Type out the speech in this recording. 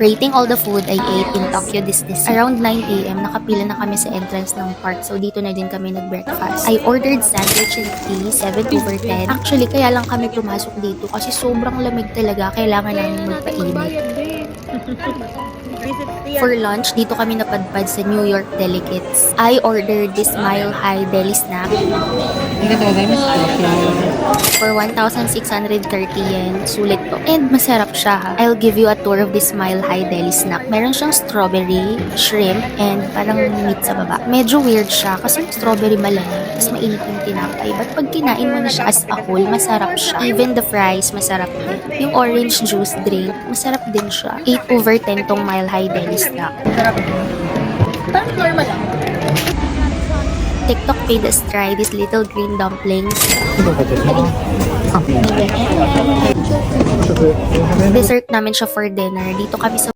Rating all the food I ate in Tokyo Disney Sea. Around 9 a.m. nakapila na kami sa entrance ng park, so dito na din kami nag-breakfast. I ordered sandwich and tea, 7/10. Actually, kaya lang kami pumasok dito kasi sobrang lamig talaga, kailangan namin magpainit. For lunch, dito kami napadpad sa New York Delicates. I ordered this Mile High Deli Snack for 1,630 yen. Sulit to. And masarap siya ha. I'll give you a tour of this Mile High Deli Snack. Meron siyang strawberry, shrimp, and parang meat sa baba. Medyo weird siya kasi strawberry malamig, mas mainit yung tinapay. But pag kinain mo na siya as a whole, masarap siya. Even the fries, masarap din. Yung orange juice drink, masarap din siya. 8/10 tong Mile High Deli Snack. Parang normal lang. TikTok made us try these little green dumplings. Dessert namin siya for dinner. Dito kami sa